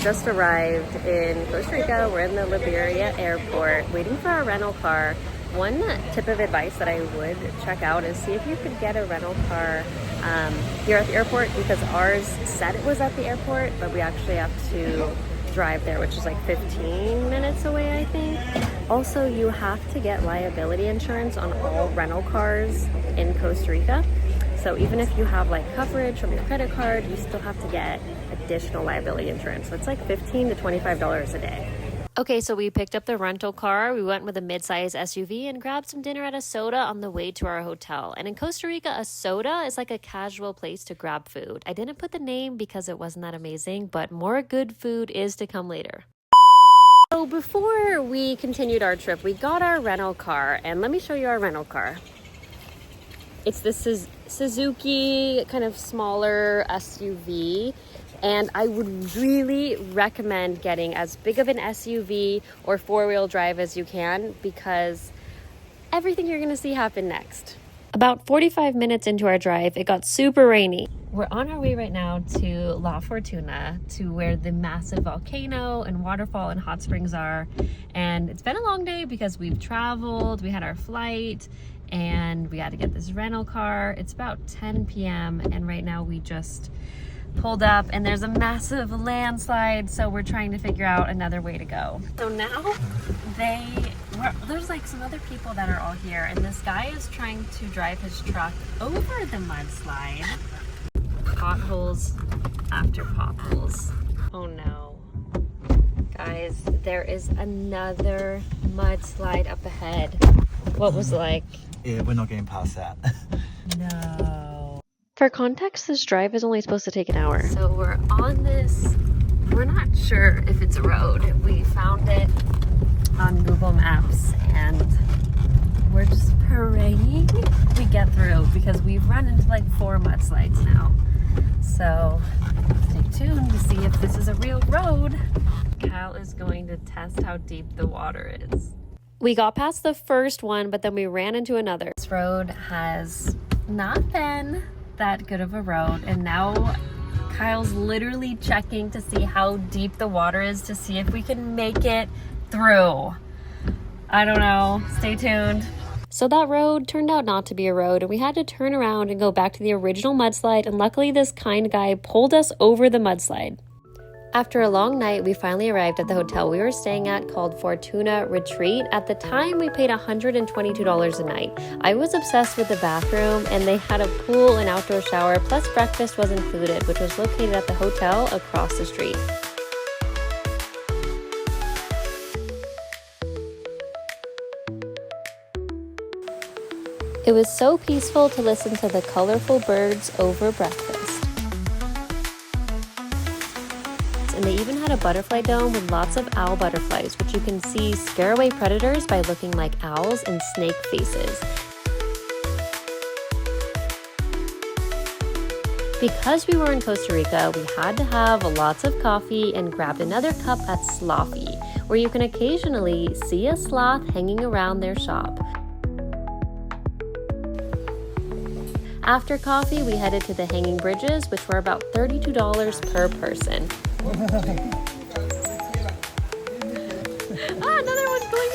just arrived in Costa Rica. We're in the Liberia airport waiting for our rental car. One tip of advice that I would check out is see if you could get a rental car here at the airport, because ours said it was at the airport, but we actually have to drive there, which is like 15 minutes away, I think. Also, you have to get liability insurance on all rental cars in Costa Rica. So even if you have like coverage from your credit card, you still have to get additional liability insurance. So it's like $15 to $25 a day. Okay, so we picked up the rental car. We went with a mid-size SUV and grabbed some dinner at a soda on the way to our hotel. And in Costa Rica, a soda is like a casual place to grab food. I didn't put the name because it wasn't that amazing, but more good food is to come later. So before we continued our trip, we got our rental car, and let me show you our rental car. It's this Suzuki kind of smaller SUV. And I would really recommend getting as big of an SUV or four-wheel drive as you can, because everything you're gonna see happen next. About 45 minutes into our drive, it got super rainy. We're on our way right now to La Fortuna, to where the massive volcano and waterfall and hot springs are. And it's been a long day because we've traveled, we had our flight, and we had to get this rental car. It's about 10 p.m. and right now we just pulled up and there's a massive landslide, so we're trying to figure out another way to go. So now there's like some other people that are all here, and this guy is trying to drive his truck over the mudslide. Potholes after potholes. Oh no. Guys, there is another mudslide up ahead. What was it like? Yeah, we're not getting past that. No. For context, this drive is only supposed to take an hour. So we're on this, we're not sure if it's a road. We found it on Google Maps and we're just praying we get through, because we've run into like 4 mudslides now. So stay tuned to see if this is a real road. Kyle is going to test how deep the water is. We got past the first one, but then we ran into another. This road has not been that good of a road, and now Kyle's literally checking to see how deep the water is to see if we can make it through. I don't know. Stay tuned. So that road turned out not to be a road, and we had to turn around and go back to the original mudslide, and luckily this kind guy pulled us over the mudslide. After a long night, we finally arrived at the hotel we were staying at, called Fortuna Retreat. At the time, we paid $122 a night. I was obsessed with the bathroom, and they had a pool and outdoor shower, plus breakfast was included, which was located at the hotel across the street. It was so peaceful to listen to the colorful birds over breakfast. And they even had a butterfly dome with lots of owl butterflies, which you can see scare away predators by looking like owls and snake faces. Because we were in Costa Rica, we had to have lots of coffee and grabbed another cup at Sloppy, where you can occasionally see a sloth hanging around their shop. After coffee, we headed to the hanging bridges, which were about $32 per person. Another one's going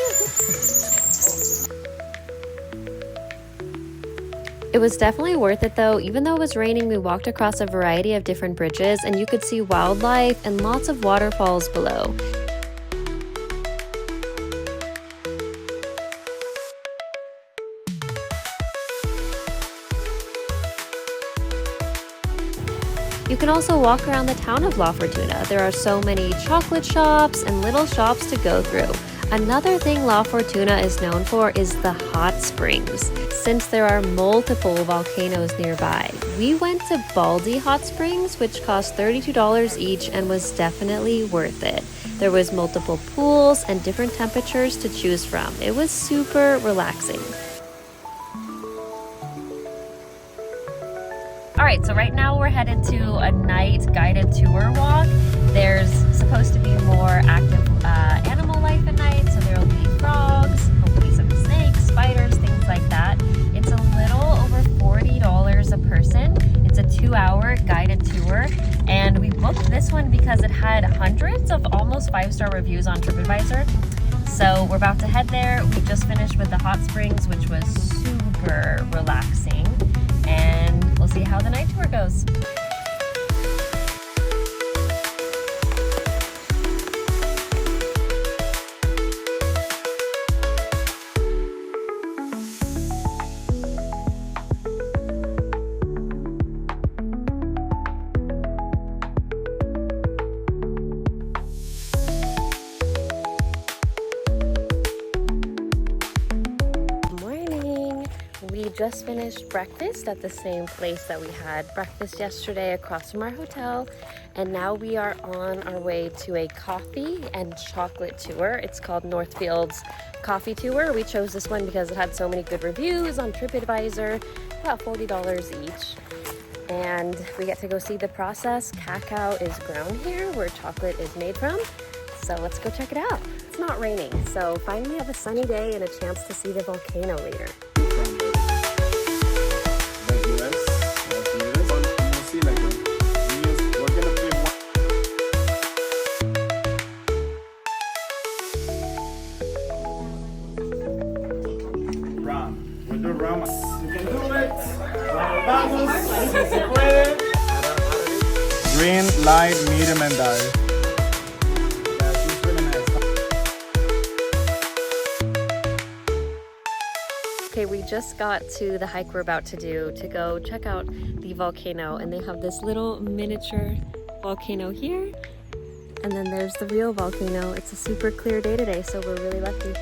in. It was definitely worth it though. Even though it was raining, we walked across a variety of different bridges, and you could see wildlife and lots of waterfalls below. You can also walk around the town of La Fortuna. There are so many chocolate shops and little shops to go through. Another thing La Fortuna is known for is the hot springs. Since there are multiple volcanoes nearby, we went to Baldi hot springs, which cost $32 each and was definitely worth it. There was multiple pools and different temperatures to choose from. It was super relaxing. Alright, so right now we're headed to a night guided tour walk. There's supposed to be more active animal life at night, so there will be frogs, hopefully some snakes, spiders, things like that. It's a little over $40 a person. It's a 2-hour guided tour, and we booked this one because it had hundreds of almost 5-star reviews on TripAdvisor. So we're about to head there. We just finished with the hot springs, which was super relaxing, and we'll see how the night tour goes. We just finished breakfast at the same place that we had breakfast yesterday across from our hotel, and now we are on our way to a coffee and chocolate tour. It's called Northfield's Coffee Tour. We chose this one because it had so many good reviews on TripAdvisor, about $40 each. And we get to go see the process. Cacao is grown here where chocolate is made from. So let's go check it out. It's not raining, so finally have a sunny day and a chance to see the volcano later. Green, light, medium, and dark. Okay, we just got to the hike we're about to do to go check out the volcano, and they have this little miniature volcano here, and then there's the real volcano. It's a super clear day today, so we're really lucky.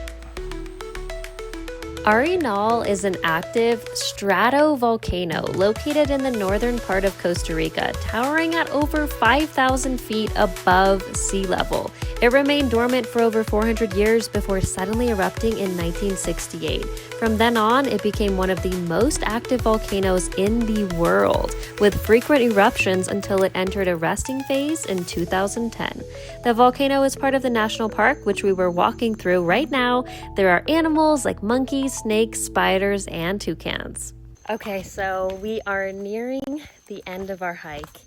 Arenal is an active stratovolcano located in the northern part of Costa Rica, towering at over 5,000 feet above sea level. It remained dormant for over 400 years before suddenly erupting in 1968. From then on, it became one of the most active volcanoes in the world, with frequent eruptions until it entered a resting phase in 2010. The volcano is part of the national park, which we were walking through right now. There are animals like monkeys, snakes, spiders, and toucans. Okay, so we are nearing the end of our hike,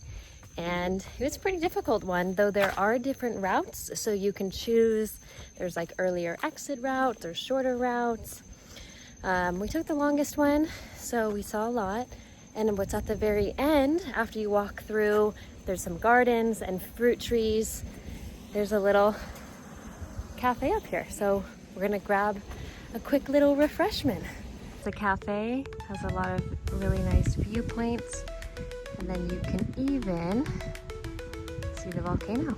and it was a pretty difficult one, though there are different routes, so you can choose. There's like earlier exit routes or shorter routes. We took the longest one, so we saw a lot. And what's at the very end, after you walk through, there's some gardens and fruit trees. There's a little cafe up here, so we're gonna grab a quick little refreshment. The cafe has a lot of really nice viewpoints, and then you can even see the volcano.